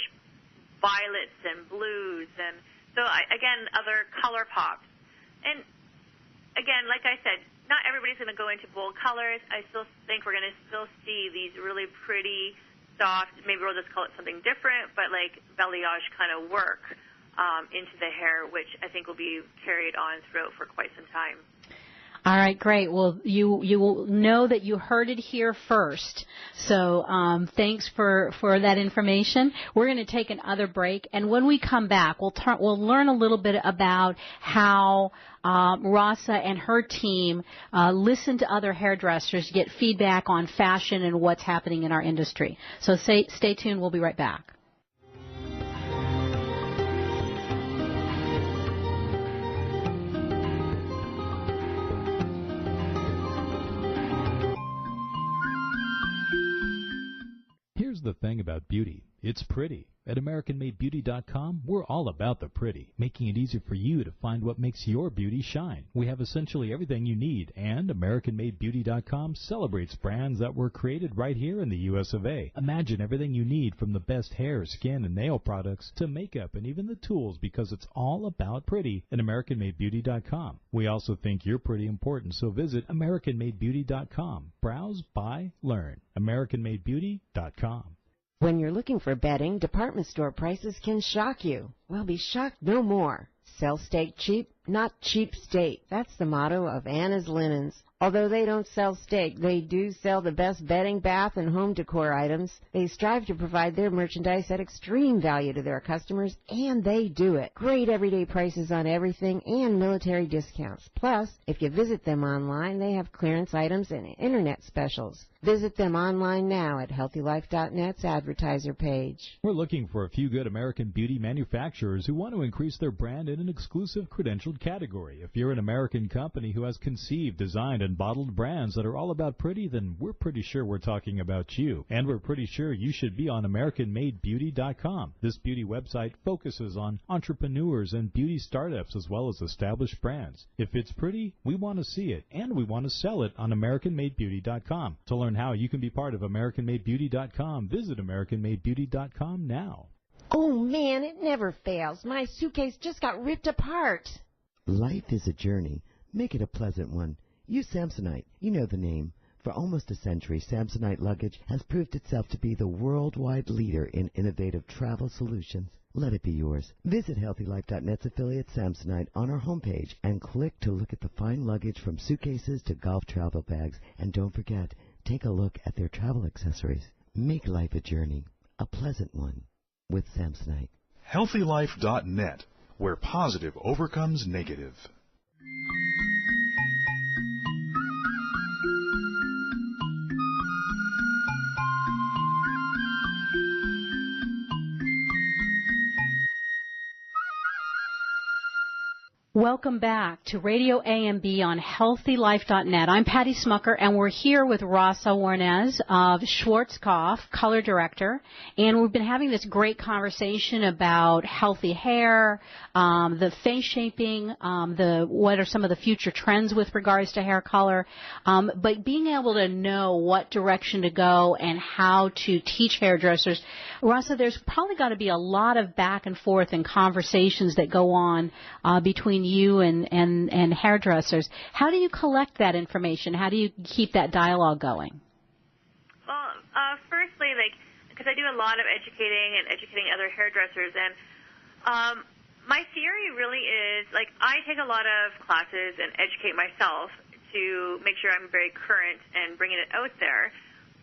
violets and blues, and so again, other color pops. And again, like I said, not everybody's going to go into bold colors. I still think we're going to still see these really pretty, soft, maybe we'll just call it something different, but like balayage kind of work into the hair, which I think will be carried on throughout for quite some time. All right, great. Well, you will know that you heard it here first. So thanks for that information. We're going to take another break, and when we come back, we'll learn a little bit about how Rossa and her team listen to other hairdressers, get feedback on fashion and what's happening in our industry. So stay tuned. We'll be right back. the thing about beauty. It's pretty. At AmericanMadeBeauty.com, we're all about the pretty, making it easy for you to find what makes your beauty shine. We have essentially everything you need, and AmericanMadeBeauty.com celebrates brands that were created right here in the U.S. of A. Imagine everything you need from the best hair, skin, and nail products to makeup and even the tools, because it's all about pretty at AmericanMadeBeauty.com. We also think you're pretty important, so visit AmericanMadeBeauty.com. Browse, buy, learn. AmericanMadeBeauty.com. When you're looking for bedding, department store prices can shock you. Well, be shocked no more. Sell steak cheap, not cheap steak. That's the motto of Anna's Linens. Although they don't sell steak, they do sell the best bedding, bath, and home decor items. They strive to provide their merchandise at extreme value to their customers, and they do it. Great everyday prices on everything and military discounts. Plus, if you visit them online, they have clearance items and internet specials. Visit them online now at HealthyLife.net's advertiser page. We're looking for a few good American beauty manufacturers who want to increase their brand in an exclusive credentialed category. If you're an American company who has conceived, designed, and bottled brands that are all about pretty, then we're pretty sure we're talking about you. And we're pretty sure you should be on AmericanMadeBeauty.com. This beauty website focuses on entrepreneurs and beauty startups as well as established brands. If it's pretty, we want to see it, and we want to sell it on AmericanMadeBeauty.com. To learn how you can be part of AmericanMadeBeauty.com, visit AmericanMadeBeauty.com now. Oh, man, it never fails. My suitcase just got ripped apart. Life is a journey. Make it a pleasant one. Use Samsonite. You know the name. For almost a century, Samsonite luggage has proved itself to be the worldwide leader in innovative travel solutions. Let it be yours. Visit HealthyLife.net's affiliate Samsonite on our homepage and click to look at the fine luggage from suitcases to golf travel bags. And don't forget, take a look at their travel accessories. Make life a journey, a pleasant one, with Samsonite. HealthyLife.net, where positive overcomes negative. Welcome back to RadioAMB on HealthyLife.net. I'm Patty Smucker, and we're here with Rossa Jurenes of Schwarzkopf, color director, and we've been having this great conversation about healthy hair, the face shaping, what are some of the future trends with regards to hair color, but being able to know what direction to go and how to teach hairdressers. Rossa, there's probably got to be a lot of back and forth and conversations that go on between you and hairdressers. How do you collect that information? How do you keep that dialogue going? Well, firstly, because I do a lot of educating other hairdressers, and my theory really is, I take a lot of classes and educate myself to make sure I'm very current and bringing it out there.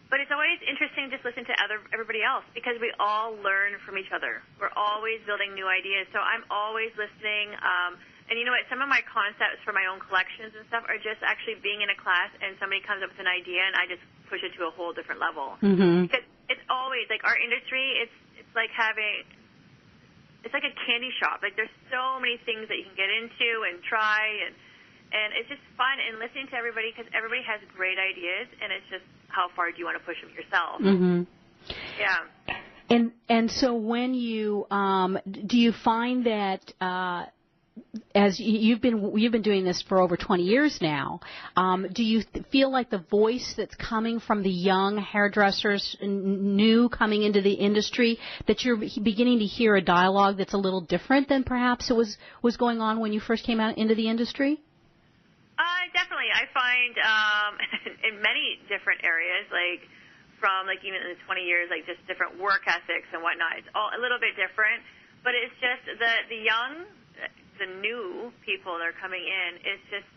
But it's always interesting to just listen to everybody else, because we all learn from each other. We're always building new ideas, so I'm always listening. And you know what? Some of my concepts for my own collections and stuff are just actually being in a class and somebody comes up with an idea and I just push it to a whole different level. Mm-hmm. Because it's always, our industry, it's like a candy shop. There's so many things that you can get into and try, and it's just fun and listening to everybody, because everybody has great ideas, and it's just how far do you want to push them yourself. Mm-hmm. Yeah. And so when you do you find that as you've been doing this for over 20 years now, do you feel like the voice that's coming from the young hairdressers new coming into the industry, that you're beginning to hear a dialogue that's a little different than perhaps it was going on when you first came out into the industry? Definitely. I find in many different areas, from even in the 20 years, just different work ethics and whatnot, it's all a little bit different. But it's just the young, the new people that are coming in, it's just,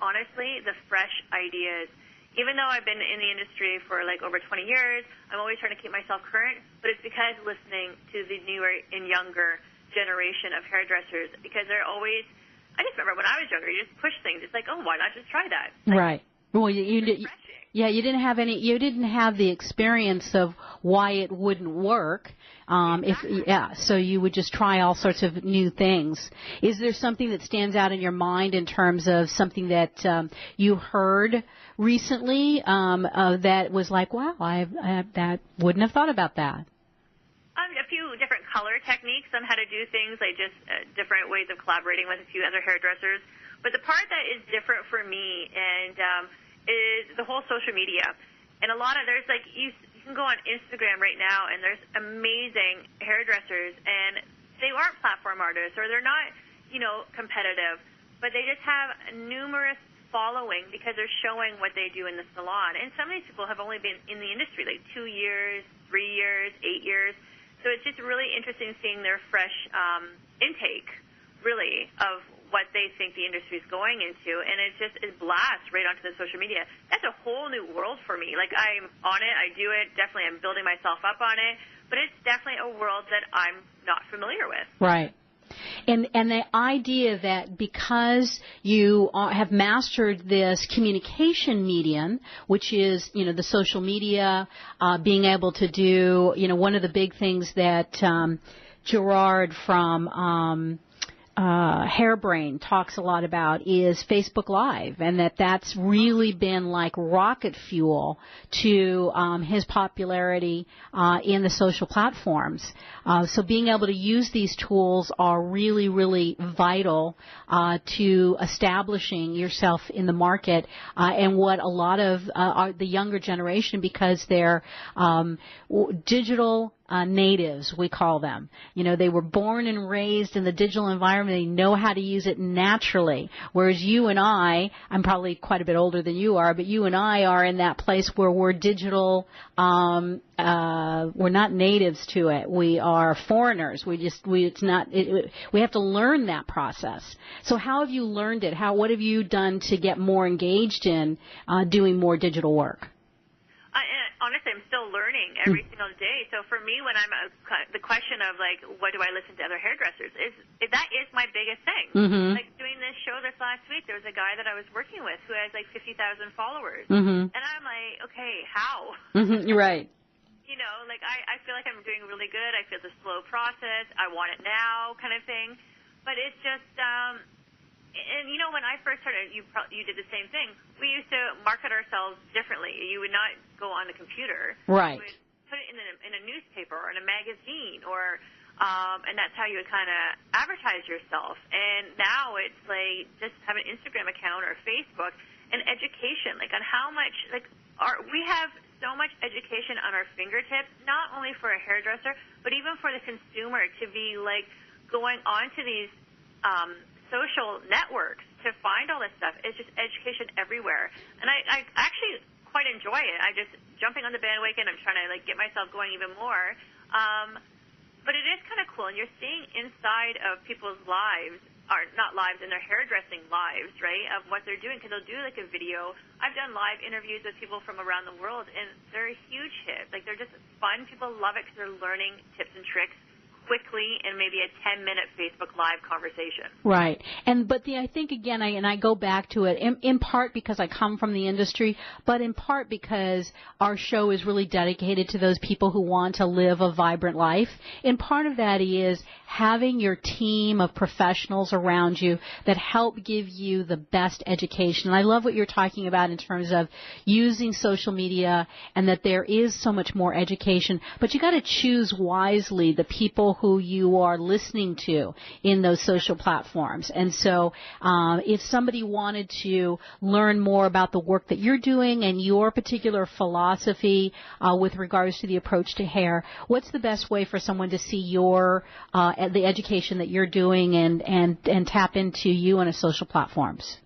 honestly, the fresh ideas. Even though I've been in the industry for over 20 years, I'm always trying to keep myself current, but it's because listening to the newer and younger generation of hairdressers, because they're always, I just remember when I was younger, you just push things. It's oh, why not just try that? Right. Well, you Yeah, you didn't have the experience of why it wouldn't work. So you would just try all sorts of new things. Is there something that stands out in your mind in terms of something that you heard recently that was like, wow, I that wouldn't have thought about that? A few different color techniques on how to do things, like just different ways of collaborating with a few other hairdressers. But the part that is different for me is the whole social media. And a lot of, there's like, you can go on Instagram right now and there's amazing hairdressers and they aren't platform artists or they're not, competitive, but they just have numerous following because they're showing what they do in the salon. And some of these people have only been in the industry like 2 years, 3 years, 8 years. So it's just really interesting seeing their fresh intake, really, of what they think the industry is going into, and it blasts right onto the social media. That's a whole new world for me. Like, I'm on it, I do it, definitely I'm building myself up on it, but it's definitely a world that I'm not familiar with. Right. And the idea that because you have mastered this communication medium, which is, the social media, being able to do, one of the big things that Gerard from Hairbrain talks a lot about is Facebook Live, and that's really been like rocket fuel to his popularity in the social platforms. So being able to use these tools are really, really vital to establishing yourself in the market, and what a lot of the younger generation, because they're digital natives, we call them. They were born and raised in the digital environment. They know how to use it naturally. Whereas you and I'm probably quite a bit older than you are, but you and I are in that place where we're digital. We're not natives to it. We are foreigners. We have to learn that process. So how have you learned it? What have you done to get more engaged in doing more digital work? Honestly, I'm still learning every single day. So for me, when the question of like, what do I listen to other hairdressers that is my biggest thing. Mm-hmm. Like doing this show this last week, there was a guy that I was working with who has like 50,000 followers, and I'm like, okay, how? You're right. I feel like I'm doing really good. I feel the slow process. I want it now, kind of thing. But it's just. And when I first started, you did the same thing. We used to market ourselves differently. You would not go on the computer. Right. You would put it in a newspaper or in a magazine, and that's how you would kind of advertise yourself. And now it's like just have an Instagram account or Facebook and education, like on how much we have so much education on our fingertips, not only for a hairdresser, but even for the consumer to be like going onto these social networks to find all this stuff. It's just education everywhere. And I actually quite enjoy it. I just jumping on the bandwagon. I'm trying to get myself going even more. But it is kind of cool. And you're seeing inside of people's lives, or not lives, in their hairdressing lives, right, of what they're doing. Because they'll do a video. I've done live interviews with people from around the world, and they're a huge hit. They're just fun. People love it because they're learning tips and tricks quickly in maybe a 10-minute Facebook Live conversation. Right. But I think, again, I go back to it, in part because I come from the industry, but in part because our show is really dedicated to those people who want to live a vibrant life. And part of that is having your team of professionals around you that help give you the best education. And I love what you're talking about in terms of using social media, and that there is so much more education. But you got to choose wisely the people who you are listening to in those social platforms. And so if somebody wanted to learn more about the work that you're doing and your particular philosophy with regards to the approach to hair, what's the best way for someone to see your the education that you're doing and tap into you on a social platforms?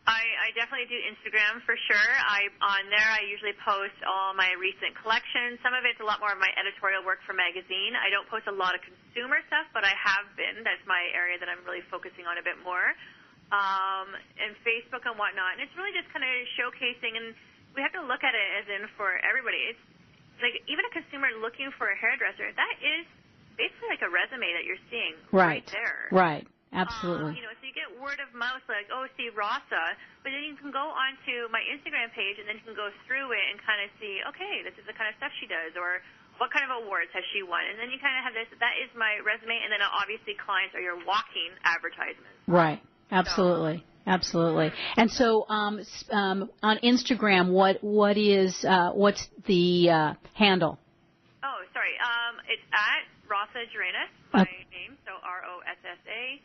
I definitely do Instagram for sure. On there I usually post all my recent collections. Some of it's a lot more of my editorial work for magazine. I don't post a lot of consumer stuff, but I have been. That's my area that I'm really focusing on a bit more. And Facebook and whatnot. And it's really just kind of showcasing, and we have to look at it as in for everybody. It's like even a consumer looking for a hairdresser, that is basically like a resume that you're seeing right there. Right. Absolutely. So you get word of mouth, like, oh, see Rossa, but then you can go onto my Instagram page, and then you can go through it and kind of see, okay, this is the kind of stuff she does, or what kind of awards has she won? And then you kind of have this, that is my resume, and then obviously clients are your walking advertisements. Right, absolutely. So. Absolutely. And so on Instagram, what's the handle? Oh, sorry. It's at Rossa Jurenes, my name, so ROSSAJURENAS.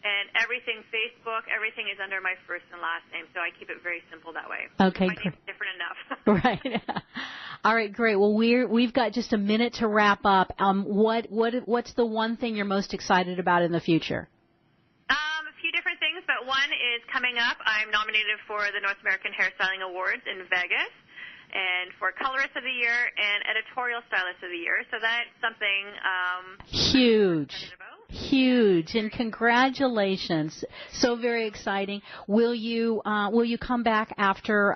And everything, Facebook, everything is under my first and last name, so I keep it very simple that way. Okay. My name's different enough. Right. All right, great. Well, we've got just a minute to wrap up. What's the one thing you're most excited about in the future? A few different things, but one is coming up. I'm nominated for the North American Hairstyling Awards in Vegas, and for Colorist of the Year and Editorial Stylist of the Year. So that's something huge, and congratulations! So very exciting. Will you come back after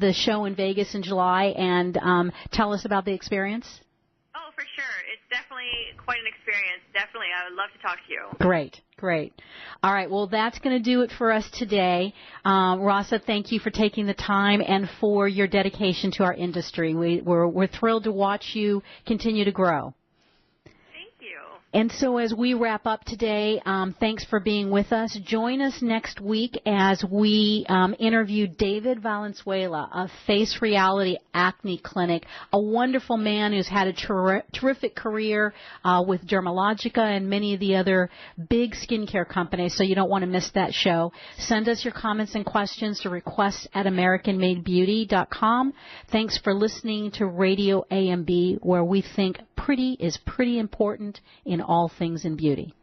the show in Vegas in July and tell us about the experience? Oh, for sure. It's definitely quite an experience. Definitely, I would love to talk to you. Great. All right, well, that's going to do it for us today. Rossa, thank you for taking the time and for your dedication to our industry. We're thrilled to watch you continue to grow. And so as we wrap up today, thanks for being with us. Join us next week as we interview David Valenzuela of Face Reality Acne Clinic, a wonderful man who's had a terrific career with Dermalogica and many of the other big skincare companies, so you don't want to miss that show. Send us your comments and questions to requests@AmericanMadeBeauty.com. Thanks for listening to Radio AMB, where we think pretty is pretty important in all things in beauty.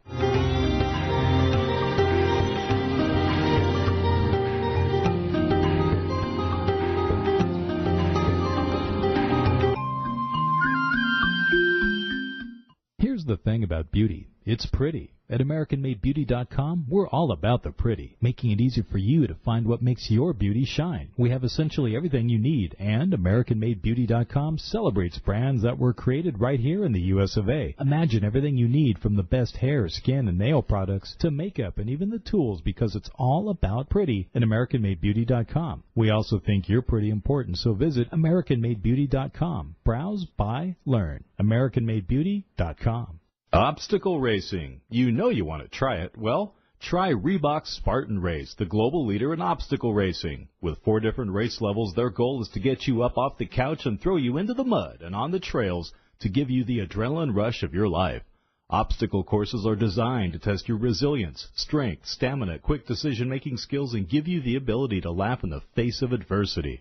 Here's the thing about beauty. It's pretty. At AmericanMadeBeauty.com, we're all about the pretty, making it easy for you to find what makes your beauty shine. We have essentially everything you need, and AmericanMadeBeauty.com celebrates brands that were created right here in the U.S. of A. Imagine everything you need from the best hair, skin, and nail products to makeup and even the tools, because it's all about pretty at AmericanMadeBeauty.com. We also think you're pretty important, so visit AmericanMadeBeauty.com. Browse, buy, learn. AmericanMadeBeauty.com. Obstacle racing. You know you want to try it. Well, try Reebok's Spartan Race, the global leader in obstacle racing. With 4 different race levels, their goal is to get you up off the couch and throw you into the mud and on the trails to give you the adrenaline rush of your life. Obstacle courses are designed to test your resilience, strength, stamina, quick decision-making skills, and give you the ability to laugh in the face of adversity.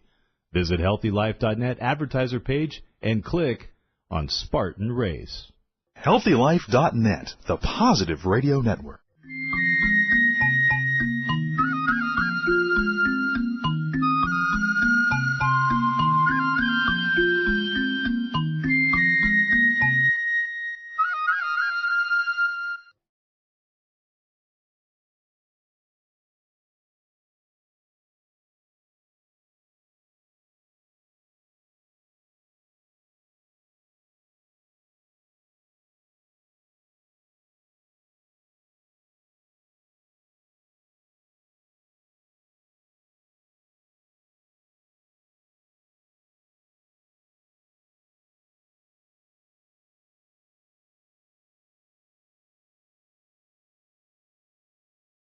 Visit HealthyLife.net advertiser page and click on Spartan Race. HealthyLife.net, the Positive Radio Network.